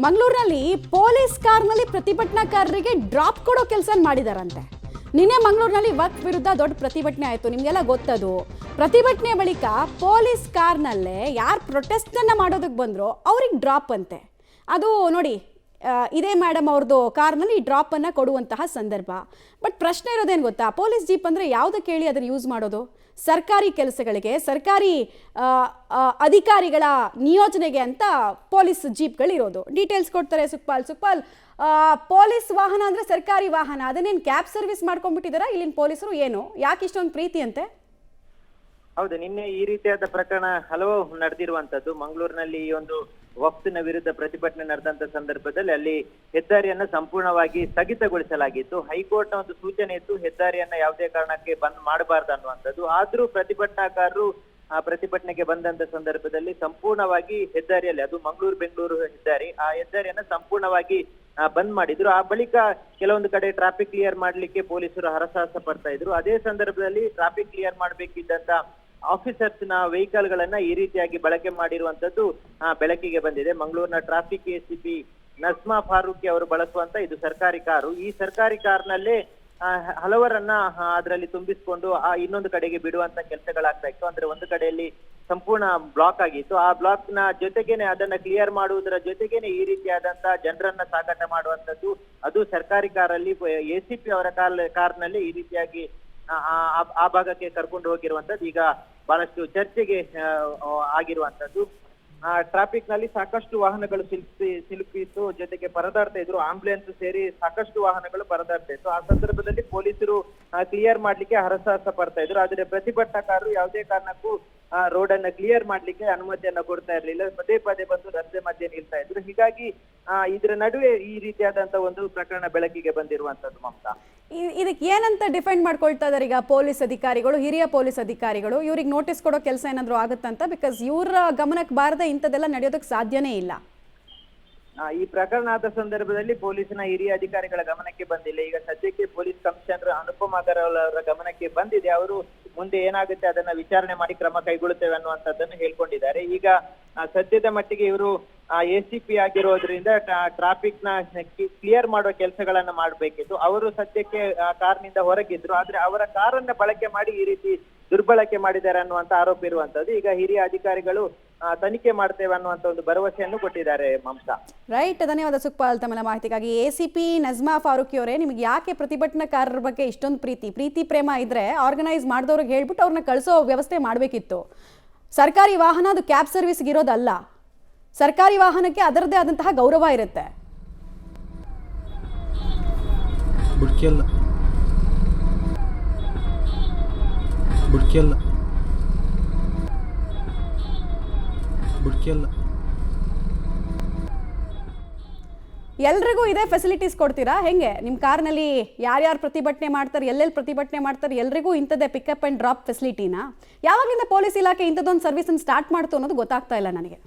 ಮಂಗಳೂರಿನಲ್ಲಿ ಪೊಲೀಸ್ ಕಾರ್ನಲ್ಲಿ ಪ್ರತಿಭಟನಾಕಾರರಿಗೆ ಡ್ರಾಪ್ ಕೊಡೋ ಕೆಲಸ ಮಾಡಿದಾರಂತೆ. ನಿನ್ನೆ ಮಂಗಳೂರಿನಲ್ಲಿ ವಕ್ಫ್ ವಿರುದ್ಧ ದೊಡ್ಡ ಪ್ರತಿಭಟನೆ ಆಯಿತು, ನಿಮಗೆಲ್ಲ ಗೊತ್ತದು. ಪ್ರತಿಭಟನೆ ಬಳಿಕ ಪೊಲೀಸ್ ಕಾರ್ನಲ್ಲೇ ಯಾರು ಪ್ರೊಟೆಸ್ಟನ್ನು ಮಾಡೋದಕ್ಕೆ ಬಂದರೋ ಅವ್ರಿಗೆ ಡ್ರಾಪ್ ಅಂತೆ. ಅದು ನೋಡಿ, ಇದೇ ಮೇಡಮ್ ಅವ್ರದ್ದು ಕಾರ್ನಲ್ಲಿ ಡ್ರಾಪನ್ನು ಕೊಡುವಂತಹ ಸಂದರ್ಭ. ಬಟ್ ಪ್ರಶ್ನೆ ಇರೋದೇನು ಗೊತ್ತಾ, ಪೊಲೀಸ್ ಜೀಪ್ ಅಂದರೆ ಯಾವುದಕ್ಕೆ ಹೇಳಿ ಅದನ್ನು ಯೂಸ್ ಮಾಡೋದು? ಸರ್ಕಾರಿ ಕೆಲಸಗಳಿಗೆ, ಸರ್ಕಾರಿ ಅಧಿಕಾರಿಗಳ ನಿಯೋಜನೆಗೆ ಅಂತ ಪೊಲೀಸ್ ಜೀಪ್ಗಳಿರೋದು. ಡೀಟೇಲ್ಸ್ ಕೊಡ್ತಾರೆ ಸುಕ್ಪಾಲ್. ಪೊಲೀಸ್ ವಾಹನ ಅಂದರೆ ಸರ್ಕಾರಿ ವಾಹನ, ಅದನ್ನೇನು ಕ್ಯಾಬ್ ಸರ್ವಿಸ್ ಮಾಡ್ಕೊಂಡ್ಬಿಟ್ಟಿದಾರಾ ಇಲ್ಲಿನ ಪೊಲೀಸರು? ಏನು, ಯಾಕೆ ಇಷ್ಟೊಂದು ಪ್ರೀತಿ ಅಂತೆ? ಹೌದು, ನಿನ್ನೆ ಈ ರೀತಿಯಾದ ಪ್ರಕರಣ ಹಲವು ನಡೆದಿರುವಂತದ್ದು. ಮಂಗಳೂರಿನಲ್ಲಿ ಈ ಒಂದು ವಕ್ಫಿನ ವಿರುದ್ಧ ಪ್ರತಿಭಟನೆ ನಡೆದಂತ ಸಂದರ್ಭದಲ್ಲಿ ಅಲ್ಲಿ ಹೆದ್ದಾರಿಯನ್ನ ಸಂಪೂರ್ಣವಾಗಿ ಸ್ಥಗಿತಗೊಳಿಸಲಾಗಿತ್ತು. ಹೈಕೋರ್ಟ್ ನ ಒಂದು ಸೂಚನೆ ಇತ್ತು, ಹೆದ್ದಾರಿಯನ್ನ ಯಾವುದೇ ಕಾರಣಕ್ಕೆ ಬಂದ್ ಮಾಡಬಾರ್ದು ಅನ್ನುವಂಥದ್ದು. ಆದ್ರೂ ಪ್ರತಿಭಟನಾಕಾರರು ಪ್ರತಿಭಟನೆಗೆ ಬಂದಂತ ಸಂದರ್ಭದಲ್ಲಿ ಸಂಪೂರ್ಣವಾಗಿ ಹೆದ್ದಾರಿಯಲ್ಲಿ, ಅದು ಬೆಂಗಳೂರು ಹೆದ್ದಾರಿ, ಆ ಹೆದ್ದಾರಿಯನ್ನ ಸಂಪೂರ್ಣವಾಗಿ ಬಂದ್ ಮಾಡಿದ್ರು. ಆ ಬಳಿಕ ಕೆಲವೊಂದು ಕಡೆ ಟ್ರಾಫಿಕ್ ಕ್ಲಿಯರ್ ಮಾಡ್ಲಿಕ್ಕೆ ಪೊಲೀಸರು ಹರಸಾಹಸ ಪಡ್ತಾ ಇದ್ರು. ಅದೇ ಸಂದರ್ಭದಲ್ಲಿ ಟ್ರಾಫಿಕ್ ಕ್ಲಿಯರ್ ಮಾಡ್ಬೇಕಿದ್ದಂತ ಆಫೀಸರ್ಸ್ ನ ವೆಹಿಕಲ್ ಗಳನ್ನ ಈ ರೀತಿಯಾಗಿ ಬಳಕೆ ಮಾಡಿರುವಂತದ್ದು ಬೆಳಕಿಗೆ ಬಂದಿದೆ. ಮಂಗಳೂರಿನ ಟ್ರಾಫಿಕ್ ಎಸಿಪಿ ನಸ್ಮಾ ಫಾರೂಕಿ ಅವರು ಬಳಸುವಂತ ಇದು ಸರ್ಕಾರಿ ಕಾರು. ಈ ಸರ್ಕಾರಿ ಕಾರ್ನಲ್ಲೇ ಹಲವರನ್ನ ಅದರಲ್ಲಿ ತುಂಬಿಸಿಕೊಂಡು ಇನ್ನೊಂದು ಕಡೆಗೆ ಬಿಡುವಂತ ಕೆಲಸಗಳಾಗ್ತಾ ಇತ್ತು. ಅಂದ್ರೆ ಒಂದು ಕಡೆಯಲ್ಲಿ ಸಂಪೂರ್ಣ ಬ್ಲಾಕ್ ಆಗಿತ್ತು. ಆ ಬ್ಲಾಕ್ ನ ಜೊತೆಗೇನೆ ಅದನ್ನ ಕ್ಲಿಯರ್ ಮಾಡುವುದರ ಜೊತೆಗೇನೆ ಈ ರೀತಿಯಾದಂತ ಜನರನ್ನ ಸಾಗಾಟ ಮಾಡುವಂತದ್ದು, ಅದು ಸರ್ಕಾರಿ ಕಾರಲ್ಲಿ ಎಸಿಪಿ ಅವರ ಕಾರ್ನಲ್ಲಿ ಈ ರೀತಿಯಾಗಿ ಆ ಭಾಗಕ್ಕೆ ಕರ್ಕೊಂಡು ಹೋಗಿರುವಂತದ್ದು ಈಗ ಬಹಳಷ್ಟು ಚರ್ಚೆಗೆ ಆಗಿರುವಂತದ್ದು. ಟ್ರಾಫಿಕ್ ನಲ್ಲಿ ಸಾಕಷ್ಟು ವಾಹನಗಳು ಸಿಲುಕಿತ್ತು, ಜೊತೆಗೆ ಪರದಾಡ್ತಾ ಇದ್ರು. ಆಂಬುಲೆನ್ಸ್ ಸೇರಿ ಸಾಕಷ್ಟು ವಾಹನಗಳು ಪರದಾಡ್ತಾ ಇತ್ತು. ಆ ಸಂದರ್ಭದಲ್ಲಿ ಪೊಲೀಸರು ಕ್ಲಿಯರ್ ಮಾಡ್ಲಿಕ್ಕೆ ಹರಸಾಹಸ ಪಡ್ತಾ ಇದ್ರು. ಆದ್ರೆ ಪ್ರತಿಭಟನಾಕಾರರು ಯಾವುದೇ ಕಾರಣಕ್ಕೂ ರೋಡ್ ಅನ್ನ ಕ್ಲಿಯರ್ ಮಾಡ್ಲಿಕ್ಕೆ ಅನುಮತಿಯನ್ನ ಕೊಡ್ತಾ ಇರ್ಲಿಲ್ಲ. ಪದೇ ಪದೇ ಬಂದು ರಸ್ತೆ ಮಧ್ಯೆ ನಿಲ್ತಾ ಇದ್ರು. ಹೀಗಾಗಿ ಇದರ ನಡುವೆ ಈ ರೀತಿಯಾದಂತ ಒಂದು ಪ್ರಕರಣ ಬೆಳಕಿಗೆ ಬಂದಿರುವಂತದ್ದು. ಮಮತಾ, ಇದಕ್ಕೆ ಏನಂತ ಡಿಫೆಂಡ್ ಮಾಡ್ಕೊಳ್ತಾ ಇದಾರೆ ಈಗ ಪೊಲೀಸ್ ಅಧಿಕಾರಿಗಳು, ಹಿರಿಯ ಪೊಲೀಸ್ ಅಧಿಕಾರಿಗಳು? ಇವ್ರಿಗೆ ನೋಟಿಸ್ ಕೊಡೋ ಕೆಲಸ ಏನಾದ್ರು ಆಗುತ್ತಂತ? ಬಿಕಾಸ್ ಇವ್ರ ಗಮನಕ್ಕೆ ಬಾರದೆ ಇಂಥದ್ದೆಲ್ಲ ನಡೆಯೋದಕ್ಕೆ ಸಾಧ್ಯನೇ ಇಲ್ಲ. ಈ ಪ್ರಕರಣ ಆದ ಸಂದರ್ಭದಲ್ಲಿ ಪೊಲೀಸಿನ ಹಿರಿಯ ಅಧಿಕಾರಿಗಳ ಗಮನಕ್ಕೆ ಬಂದಿಲ್ಲ. ಈಗ ಸದ್ಯಕ್ಕೆ ಪೊಲೀಸ್ ಕಮಿಷನರ್ ಅನುಪಮ್ ಅಗರ್ವಾಲ್ ಅವರ ಗಮನಕ್ಕೆ ಬಂದಿದೆ. ಅವರು ಮುಂದೆ ಏನಾಗುತ್ತೆ ಅದನ್ನ ವಿಚಾರಣೆ ಮಾಡಿ ಕ್ರಮ ಕೈಗೊಳ್ಳುತ್ತೇವೆ ಅನ್ನುವಂಥದ್ದನ್ನು ಹೇಳ್ಕೊಂಡಿದ್ದಾರೆ. ಈಗ ಸದ್ಯದ ಮಟ್ಟಿಗೆ ಇವರು ಎಸಿಪಿ ಆಗಿರೋದ್ರಿಂದ ಟ್ರಾಫಿಕ್ ನ ಕ್ಲಿಯರ್ ಮಾಡುವ ಕೆಲಸಗಳನ್ನ ಮಾಡ್ಬೇಕಿತ್ತು. ಅವರು ಸದ್ಯಕ್ಕೆ ಕಾರ್ನಿಂದ ಹೊರಗಿದ್ರು, ಆದ್ರೆ ಅವರ ಕಾರನ್ನ ಬಳಕೆ ಮಾಡಿ ಈ ರೀತಿ ದುರ್ಬಳಕೆ ಮಾಡಿದ್ದಾರೆ ಅನ್ನುವಂತ ಆರೋಪ ಇರುವಂತದ್ದು. ಈಗ ಹಿರಿಯ ಅಧಿಕಾರಿಗಳು ತನಿಖೆ ಮಾಡ್ತೇವೆ ಅನ್ನುವಂತ ಒಂದು ಭರವಸೆಯನ್ನು ಕೊಟ್ಟಿದ್ದಾರೆ. ಮಮತಾ, ರೈಟ್, ಧನ್ಯವಾದ ಸುಕ್ಪಾಲ್ ತಮ್ಮ ಮಾಹಿತಿಗಾಗಿ. ಎಸಿಪಿ ನಜ್ಮಾ ಫಾರೂಕಿ ಅವರೇ, ನಿಮ್ಗೆ ಯಾಕೆ ಪ್ರತಿಭಟನಾಕಾರರ ಬಗ್ಗೆ ಇಷ್ಟೊಂದು ಪ್ರೀತಿ ಪ್ರೇಮ ಇದ್ರೆ ಆರ್ಗನೈಸ್ ಮಾಡಿದವ್ರಿಗೆ ಹೇಳ್ಬಿಟ್ಟು ಅವ್ರನ್ನ ಕಳಿಸೋ ವ್ಯವಸ್ಥೆ ಮಾಡಬೇಕಿತ್ತು. ಸರ್ಕಾರಿ ವಾಹನ ಅದು ಕ್ಯಾಬ್ ಸರ್ವಿಸ್ಗೆ ಇರೋದಲ್ಲ. ಸರ್ಕಾರಿ ವಾಹನಕ್ಕೆ ಅದರದ್ದೇ ಆದಂತಹ ಗೌರವ ಇರುತ್ತೆ. ಎಲ್ರಿಗೂ ಇದೇ ಫೆಸಿಲಿಟೀಸ್ ಕೊಡ್ತೀರಾ ಹೆಂಗೆ? ನಿಮ್ಮ ಕಾರ್ನಲ್ಲಿ ಯಾರ್ಯಾರು ಪ್ರತಿಭಟನೆ ಮಾಡ್ತಾರೆ, ಎಲ್ಲೆಲ್ಲಿ ಪ್ರತಿಭಟನೆ ಮಾಡ್ತಾರೆ, ಎಲ್ರಿಗೂ ಇಂಥದ್ದೇ ಪಿಕಪ್ ಆ್ಯಂಡ್ ಡ್ರಾಪ್ ಫೆಸಿಲಿಟಿನಾ? ಯಾವಾಗಲಿಂದ ಪೊಲೀಸ್ ಇಲಾಖೆ ಇಂಥದ್ದೊಂದು ಸರ್ವಿಸನ್ನು ಸ್ಟಾರ್ಟ್ ಮಾಡ್ತು ಅನ್ನೋದು ಗೊತ್ತಾಗ್ತಾ ಇಲ್ಲ ನನಗೆ.